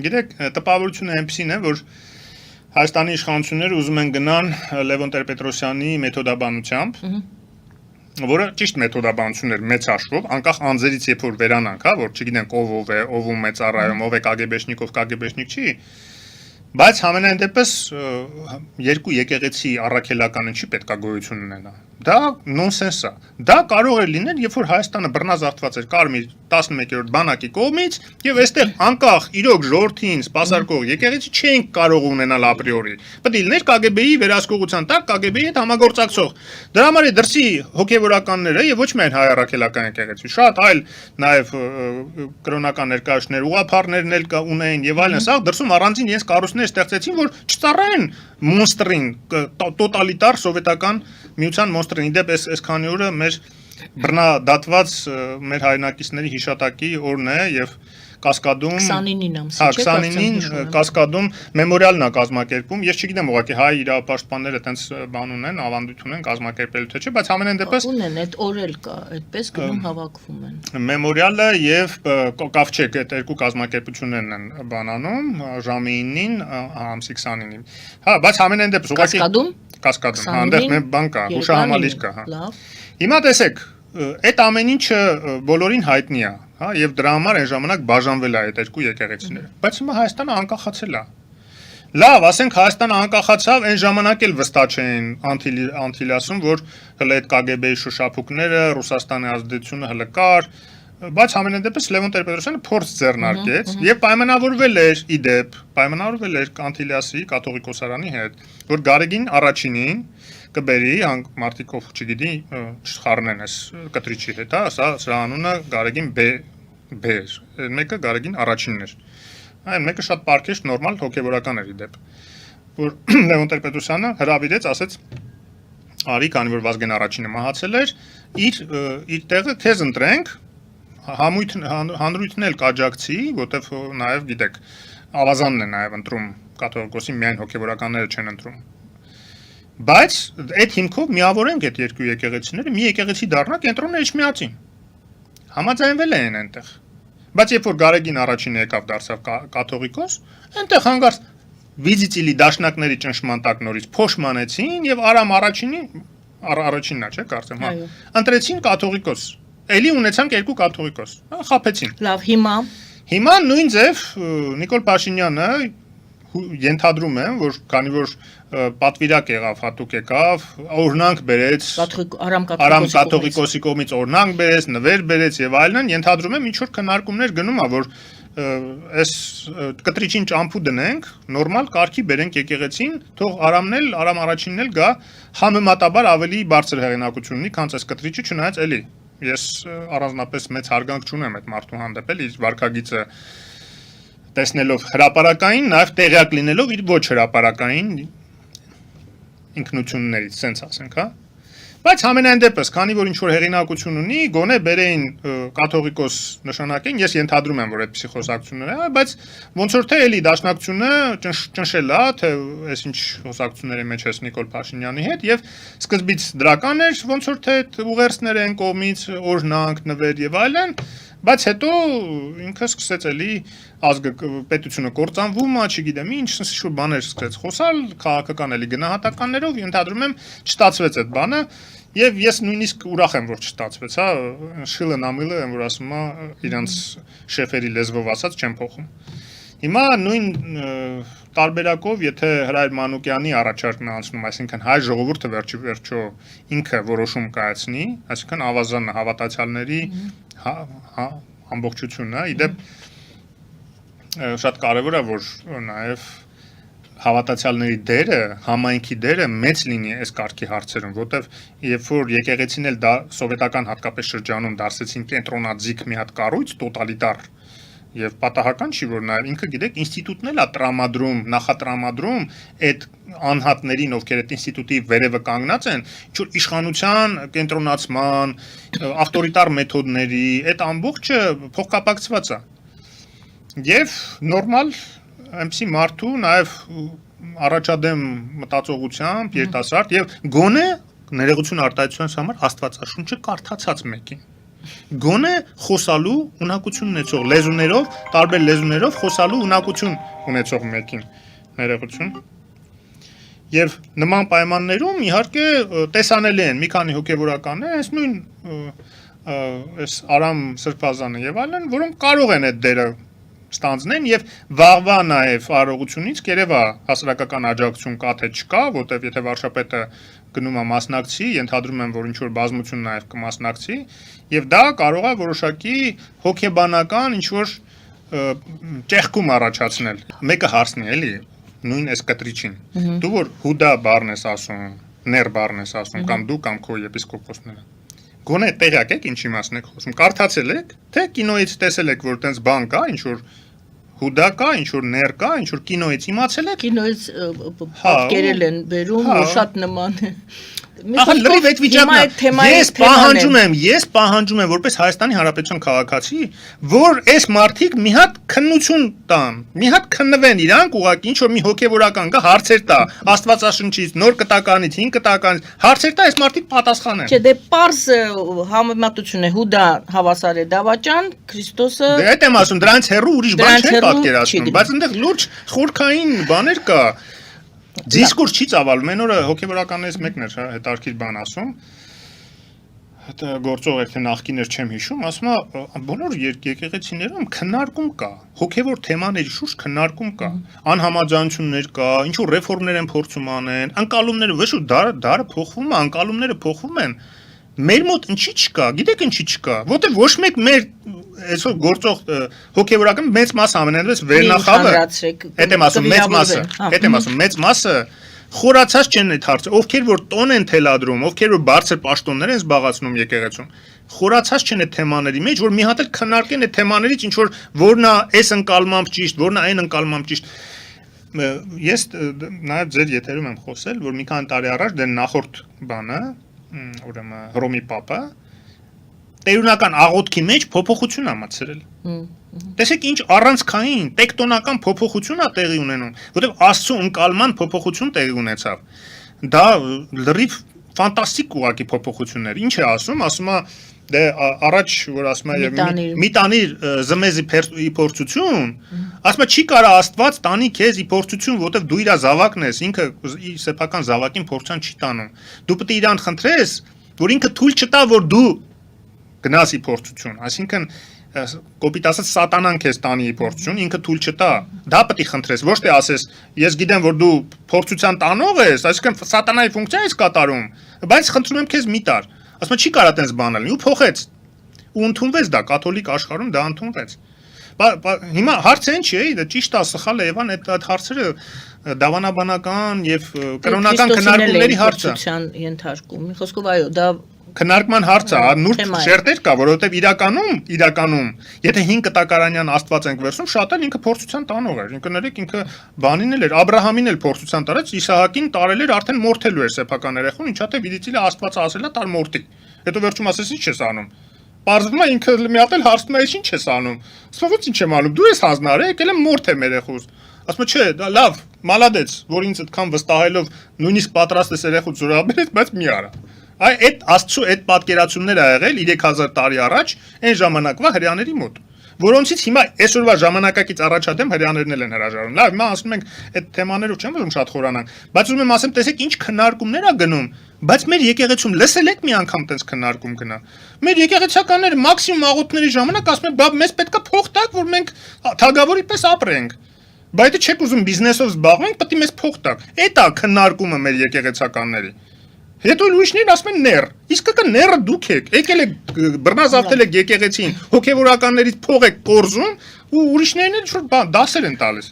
Գիտեք, տպավորությունը այնպեսին է, որ Հայաստանի իշխանությունները ուզում են գնան Լևոն Տեր-Պետրոսյանի մեթոդաբանությամբ, որը ճիշտ մեթոդաբանություն էր մեծ հաշվով, անկախ անձերից երբ որ վերանանք, հա, որ չգիտենք ով է, ով ում է ծառայում, ով է կագեբեշնիկ, ով կագեբեշնիկ չի, բայց համենայն դեպս երկու եկեղեցի առաքելականը չի պետքա գոյություն ունենա։ Դա նոնսենս է։ Դա կարող է լինել, երբ որ Հայաստանը բռնազավթված էր Կարմիր 11-րդ բանակի կողմից, եւ այստեղ անկախ իրոք ժողովրդին սպասարկող եկեղեցի չենք կարող ունենալ ապրիորի։ Պետք է լիներ KGB-ի վերահսկողության տակ KGB-ի հետ համագործակցող։ Դրա համար է դրսի հոգեվորականները եւ ոչ միայն հայ առաքելական եկեղեցի, շատ այլ նաեւ կրոնական ներկայացուցիչներ, ուղղափառներն էլ ունեին եւ այլն, սա դրսում առանձին իրենց կառույցներ ստեղծեցին, որ չծառայեն մոնստրին, տոտալիտար սովետական միության մոնստրին։ Իդեպ այս քանի օրը մեր բռնադատված մեր հայրենակիցների հիշատակի օրն է եւ Կասկադում 29-ին ամսի, հա 29-ին Կասկադում մեմորիալն է կազմակերպում։ Ես չգիտեմ ուղղակի հայ իրավապաշտպանները այտենց բան ունեն, ավանդույթ ունեն կազմակերպելու թե չէ, բայց համենայն դեպս ունեն, այդ օրել կա, այդպես գնում հավաքվում են։ Մեմորիալը եւ Կավչեկ այդ երկու կազմակերպություններն են բանանում ժամի 9-ին, ամսի 29-ին։ Հա, բայց համենայն դեպս ուղղակի Կասկադում, հա, այնտեղ մեր բան կա, հուշահամալիր կա, հա։ Լավ։ Հիմա տեսեք, այդ ամեն ինչը բոլորին հայտնի է, հա, եւ դրա համար այն ժամանակ բաժանվել է այդ երկու եկեղեցիները։ Բայց հիմա Հայաստանը անկախացել է։ Լավ, ասենք Հայաստանը անկախացավ, այն ժամանակ էլ վստահ չէին Անտիլիասում, որ հələ այդ KGB-ի շոշափուկները, Ռուսաստանի ազդեցությունը հələ կար, բայց ամենայն դեպս Լևոն Տեր-Պետրոսյանը փորձ ձեռնարկեց եւ պայմանավորվել էր Անտիլիասի կաթողիկոսարանի հետ, որ Գարեգին առաջինին կբերի մարդիկով, չգիտի, չխառնեն այս կտրիչի հետ, հա, սա անունը Գարեգին B էր, մեկը Գարեգին առաջինն էր։ Այն մեկը շատ պարկեշտ, նորմալ հոգեվորական էր իդեպ, որ Լևոն Տեր-Պետրոսյանը հրավիրեց, ասեց արի, քանի որ Վազգեն առաջինը մահացել էր, իր տեղը քեզ ընտրենք, հանրույթն էլ կաջակցի, որտեվ նաև գիտեք, ավազանն է նաև ընտրում կաթողիկոսի, միայն հոգեվորականները չեն ընտրում։ Բայց այդ հիմքով միավորենք այդ երկու եկեղեցիները, մի եկեղեցի դառնա կենտրոնը Էջմիածին։ Համաձայնվել են այնտեղ։ Բայց երբ որ Գարեգին առաջինը եկավ դարձավ կաթողիկոս, այնտեղ հանգարց վիզիտիլի դաշնակների ճնշման տակ նորից փոշմանեցին եւ Արամ առաջինն է, չէ՞, կարծեմ, հա։ Ընտրեցին կաթողիկոս։ Էլի ունեցանք երկու կաթողիկոս, խաբեցին։ Լավ, Հիմա նույն ձև Նիկոլ Փաշինյանը ենթադրում եմ, որ քանի որ պատվիրակ եղավ, հատուկ եկավ, օրնանք բերեց Արամ կաթողիկոսի կողմից օրնանք բերեց, նվեր բերեց եւ այլն, ենթադրում եմ ինչ որ քննարկումներ գնում է, որ այս կտրիչին ճամփու դնենք, նորմալ կարգի բերենք եկեղեցին, թող Արամ առաջինն էլ գա համեմատաբար ավելի բարձր հեղինակություն ունի, քան այս կտրիչը, չնայած էլի ես առանձնապես մեծ հարգանք չունեմ այդ մարդու հանդեպ, իր վարքագիծը տեսնելով հրապարակային, նաև տեղյակ լինելով իր ոչ հրապարակային ինքնություններից, սենց ասենք, հա։ Բայց ամենայն դեպս, քանի որ ինչ-որ հեղինակություն ունի, գոնե բերեին կաթողիկոս նշանակեն, ես ենթադրում եմ, որ այդպիսի խոսակցություններ է, բայց ոնց որ թե էլի դաշնակցությունը ճնշել է, թե այսինչ խոսակցությունների մեջ է Նիկոլ Փաշինյանի հետ, եւ սկզբից դրական էր, ոնց որ թե ուղերձներ են կողմից, օրհնանք, նվեր եւ այլն, բայց հետո ինքը սկսեց էլի պետությունը կործանվում է, չգիտեմ ինչ, ինչ-որ բաներ սկսեց խոսալ, քաղաքական էլի գնահատականներով, ենթադրում եմ չստացվեց այդ բանը, եւ ես նույնիսկ ուրախ եմ, որ չստացվեց, հա, շիլը նամիլը եմ, որ ասում է իրանց շեֆերի լեզվով ասած չեն փոխում։ Հիմա նույն տարբերակով, եթե Հրայր Մանուկյանի առաջարկն է անցնում, այսինքն հայ ժողովուրդը վերջո ինքը որոշում կայացնի, այսինքն ավազանը հավատացյալների ամբողջությունը, իդեպ շատ կարևոր է, որ նաև հավատացյալների դերը, համայնքի դերը մեծ լինի այս կարգի հարցերում, որտեվ երբ որ եկեղեցին էլ սովետական հատկապես շրջանում դարձեցին կենտրոնաձիգ մի հատ կառույց, տոտալիտար եւ պատահական չի, որ նաև ինքը գիտեք ինստիտուտն էլ է տրամադրում, նախատրամադրում այդ անհատներին, ովքեր այդ ինստիտուտի վերևը կանգնած են, ինչ որ իշխանության կենտրոնացման, ավտորիտար մեթոդների, այդ ամբողջը փոխկապակցված է։ Եվ նորմալ այնպիսի մարդու նաև առաջադեմ մտածողությամբ, երիտասարդ եւ գոնե ներողություն արտահայտության համար աստվածաշունչը կարդացած մեկին։ գոնե խոսալու ունակություն ունեցող լեզուներով, տարբեր լեզուներով խոսալու ունակություն ունեցող մեկին ներողություն Եվ նման պայմաններում իհարկե տեսանելի են մի քանի հոգևորականներ, այս նույն այս Արամ Սրբազանը եւ այլն, որոնք կարող են այդ դերը ստանձնեն եւ վաղվա նաեւ արարողությունից կերևա հասարակական աջակցություն կա թե չկա, որտեւ եթե վարշապետը գնում է մասնակցի, ենթադրում եմ, որ ինչ որ բազմություն նաեւ կմասնակցի եւ դա կարող է որոշակի հոգեբանական ինչ որ ճեղքում առաջացնել։ Մեկը հարցնի էլի նույն այս կտրիչին։ Դու որ հուդա բառն ես ասում, ներ բառն ես ասում, կամ դու կամ քո եպիսկոպոսները։ Գոնե տեղյակ եք ինչի մասն եք խոսում, կարդացել եք, թե կինոից տեսել եք, որ տենց բան կա, ինչ որ հուդա կա, ինչ որ ներ կա, ինչ որ կինոից իմացել եք։ Կինոից պատկերել են բերում, որ շատ նման է։ Ահա լրիվ այդ վիճակն է։ Ես պահանջում եմ որպես Հայաստանի Հանրապետության քաղաքացի, որ այս մարդիկ մի հատ քննություն տան, մի հատ քննվեն իրանք ուղղակի ինչ որ մի հոգևորական կա հարցեր տա, Աստվածաշնչից, նոր կտականից, հին կտականից, հարցեր տա, այս մարդիկ պատասխանեն։ Չէ, դե պարզ համեմատություն է հուդա հավասար է դավաճան, Քրիստոսը։ Դե այդ եմ ասում, դրանից հեռու ուրիշ բան չեն պատկերացնում, բայց այնտեղ լուրջ խորքային բաներ կա։ Դիսկուրս չի ծավալում, այն օրը հոգևորականներից մեկն էր հետարքիր բան ասում, գործող էր թե նախկիներ չեմ հիշում, ասում է բոլոր եկեղեցիներում քննարկում կա, հոգևոր թեմաների շուրջ քննարկում կա, անհամաձայնություններ կա, ինչ որ ռեֆորմներ են փորձում անեն, անկալումները, ոչ ու դարը փոխվում է, անկալումները փոխվում են։ Մեր մոտ ինչի չկա, գիտեք ինչի չկա, որտեղ ոչ մեկ մեր այսօր գործող հոգևորական մեծ մասը ամենևս վերնախավը, այդ եմ ասում մեծ մասը խորացած չեն այդ հարցը, ովքեր որ տոն են թելադրում, ովքեր որ բարձր պաշտոններ են զբաղացնում եկեղեցում, խորացած չեն այդ թեմաների մեջ, որ մի հատ էլ քննարկեն այդ թեմաներից ինչ որ որն է այս ընկալմամբ ճիշտ, որն է այն ընկալմամբ ճիշտ։ Ես նաև ձեր եթերում եմ խոսել, որ մի քանի տարի առաջ դե նախորդ բանը ուրեմն Հռոմի Պապը տերունական աղոթքի մեջ փոփոխություն է մտցրել։ Տեսեք ինչ առանցքային տեկտոնական փոփոխություն է տեղի ունենում, որովհետև Աստծո ընկալման փոփոխություն տեղի ունեցավ։ Դա լրիվ ֆանտաստիկ ուղղակի փոփոխություններ։ Ինչ է ասում, ասում է դե առաջ որ ասում է մի տանիր զմեզի փորձություն, ասում է չի կարա Աստված տանի քեզ փորձություն, որովհետև դու իր զավակն ես, ինքը սեփական զավակին փորձան չի տանում։ Դու պետք է իրան խնդրես, որ ինքը թույլ չտա, որ դու գնաս փորձություն, այսինքն կոպիտ ասած սատանան քեզ տանի փորձություն, ինքը թույլ չտա։ Դա պետք է խնդրես, ոչ թե ասես, ես գիտեմ, որ դու փորձության տանող ես, այսինքն սատանայի ֆունկցիա ես կատարում, բայց խնդրում եմ քեզ մի տար։ Ասում չի կարա տենց բան լինի ու փոխեց։ Ու ընդունվեց դա կաթոլիկ աշխարհում դա ընդունվեց։ Հիմա հարցը ինչ է, դա ճիշտ է, սխալ է, Եվան, այդ հարցերը դավանաբանական եւ կրոնական քննարկումների հարց է։ Ենթարկում։ Մի խոսքով այո, դա քննարկման հարց է, նուրբ շերտեր կա, որովհետեւ իրականում, եթե 5 կտակարանյան Աստված ենք վերցնում, շատ էլ ինքը փորձության տանող էր։ Ինքը ներեք ինքը բանին էլ էր, Աբրահամին էլ փորձության տարած, Իսահակին տարել էր արդեն մորթելու էր սեփական երեխուն, ինչա թե վիդիցիլը Աստված ասել է տար մորթի։ Հետո վերջում ասես ինչ ես անում։ Պարզվում է ինքը մի հատ էլ հարցնում է ինչ ես անում։ Ասում ինչ եմ անում, դու ես հանձնարար, եկել եմ մորթ եմ երեխուս։ Ասում չէ, դա լավ, մալադեց, որ ինձ այդքան վստահելով նույնիսկ պատրաստ ես երեխուց զորաբերել, բայց մի արա։ Այդ Աստծո այդ պատկերացումները ա եղել 3000 տարի առաջ այն ժամանակվա հрьяաների մոտ, որոնցից հիմա այսօրվա ժամանակակից առաջադեմ հрьяաներն են հրաժարվում։ Լավ, հիմա ասում ենք այդ թեմաներով չեմ ուզում շատ խորանանք, բայց ուզում եմ ասեմ, տեսեք ինչ քննարկումներ ա գնում, բայց մեր եկեղեցում լսել եք մի անգամ տես քննարկում գնա։ Մեր եկեղեցականները մաքսիմում աղոթների ժամանակ ասում են, բա մեզ պետքա փող տաք, որ մենք թագավորի պես ապրենք։ Բայց եթե չեք ուզում բիզնեսով զբաղվենք, պետք է մեզ փող տաք։ Էդ է քննարկումը մեր եկեղեցականների։ Հետո ուրիշներն ասում են ներ, իսկ կա ները դուք եք, եկել եք բռնազավթել եք եկեղեցին, հոգևորականներից փող եք կորզում ու ուրիշներն էլ դասեր են տալիս։